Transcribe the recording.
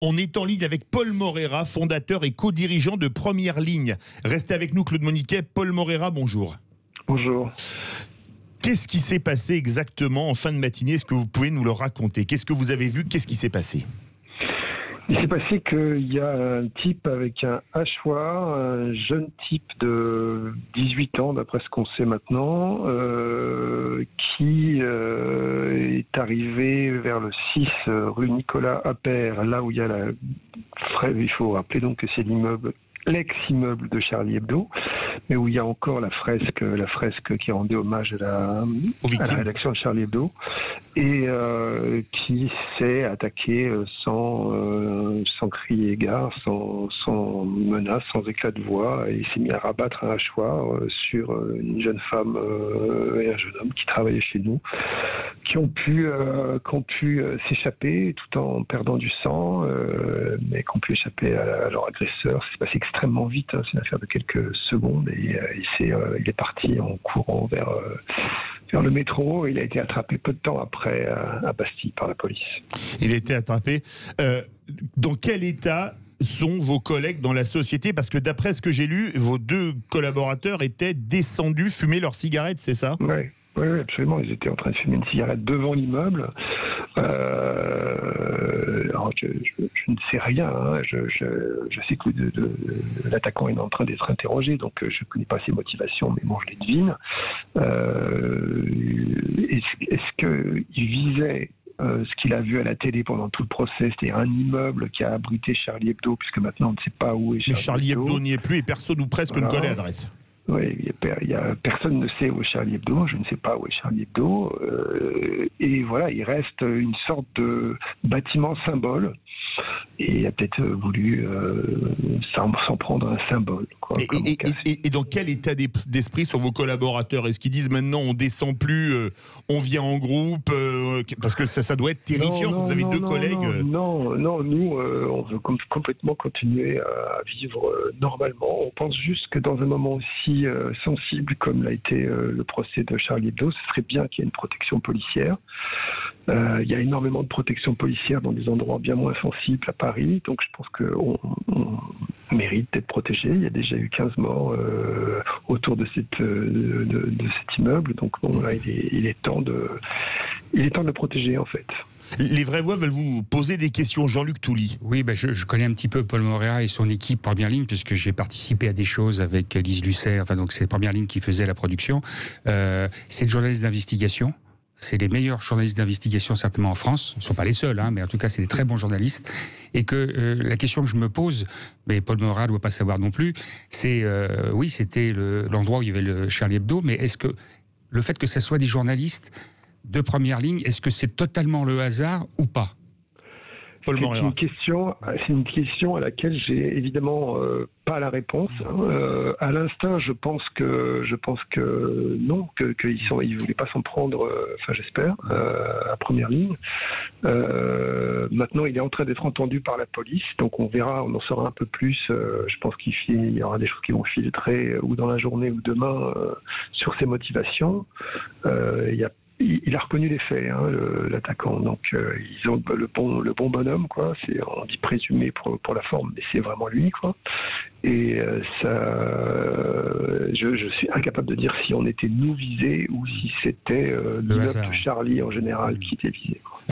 On est en ligne avec Paul Moreira, fondateur et co-dirigeant de Première Ligne. Restez avec nous, Claude Moniquet. Paul Moreira, bonjour. Bonjour. Qu'est-ce qui s'est passé exactement en fin de matinée? Est-ce que vous pouvez nous le raconter? Qu'est-ce que vous avez vu? Qu'est-ce qui s'est passé? Il s'est passé qu'il y a un type avec un hachoir, un jeune type de 18 ans, d'après ce qu'on sait maintenant, qui est arrivé vers le 6 rue Nicolas Appert, là où il y a la... Il faut rappeler donc que c'est l'immeuble, l'ex-immeuble de Charlie Hebdo, mais où il y a encore la fresque qui rendait hommage à la rédaction de Charlie Hebdo, et qui s'est attaqué sans cri et gare, sans menace, sans éclat de voix, et s'est mis à rabattre un hachoir sur une jeune femme et un jeune homme qui travaillaient chez nous, qui ont pu s'échapper tout en perdant du sang, mais qui ont pu échapper à leur agresseur. C'est passé extrêmement vite, hein. C'est une affaire de quelques secondes, et il est parti en courant vers le métro. Il a été attrapé peu de temps après à Bastille par la police. Il a été attrapé. Dans quel état sont vos collègues dans la société? Parce que d'après ce que j'ai lu, vos deux collaborateurs étaient descendus fumer leurs cigarettes, c'est ça? Oui, absolument. Ils étaient en train de fumer une cigarette devant l'immeuble. Alors je ne sais rien. Hein. Je sais que l'attaquant est en train d'être interrogé, donc je ne connais pas ses motivations, mais bon, je les devine. Est-ce qu'il visait ce qu'il a vu à la télé pendant tout le procès, c'est-à-dire un immeuble qui a abrité Charlie Hebdo, puisque maintenant on ne sait pas où est Charlie Hebdo. Mais Charlie Hebdo n'y est plus et personne ou presque ne connaît l'adresse. Oui, personne ne sait où est Charlie Hebdo, je ne sais pas où est Charlie Hebdo, et voilà, il reste une sorte de bâtiment symbole, et il a peut-être voulu s'en prendre un symbole. Quoi, et dans quel état d'esprit sont vos collaborateurs? Est-ce qu'ils disent maintenant on descend plus, on vient en groupe, parce que ça doit être terrifiant quand vous avez deux collègues. Non, nous on veut complètement continuer à vivre normalement. On pense juste que dans un moment aussi sensible comme l'a été le procès de Charlie Hebdo, ce serait bien qu'il y ait une protection policière. Il y a énormément de protection policière dans des endroits bien moins sensibles à Paris, donc je pense qu'on mérite d'être protégé. Il y a déjà eu 15 morts autour de cet immeuble, donc bon, là, il est temps de le protéger en fait. Les vraies voix veulent vous poser des questions. Jean-Luc Touly. Oui, je connais un petit peu Paul Moreira et son équipe Première Ligne, puisque j'ai participé à des choses avec Lise Lucet, enfin donc c'est Première Ligne qui faisait la production. C'est le journaliste d'investigation. C'est les meilleurs journalistes d'investigation certainement en France. Ils ne sont pas les seuls, hein, mais en tout cas c'est des très bons journalistes. Et que la question que je me pose, mais Paul Moreira ne doit pas savoir non plus, c'est oui, c'était l'endroit où il y avait le Charlie Hebdo, mais est-ce que le fait que ce soit des journalistes de Première Ligne, est-ce que c'est totalement le hasard ou pas? C'est une question à laquelle j'ai évidemment pas la réponse. À l'instinct, je pense que non, qu'ils voulaient pas s'en prendre. Enfin, j'espère à Première Ligne. Maintenant, il est en train d'être entendu par la police, donc on verra, on en saura un peu plus. Je pense qu'il y aura des choses qui vont filtrer ou dans la journée ou demain sur ses motivations. Il a reconnu les faits, hein, l'attaquant. Donc ils ont le bon bonhomme, quoi. On dit présumé pour la forme, mais c'est vraiment lui, quoi. Et je suis incapable de dire si on était nous visés ou si c'était l'immeuble de Charlie en général qui était visé, quoi.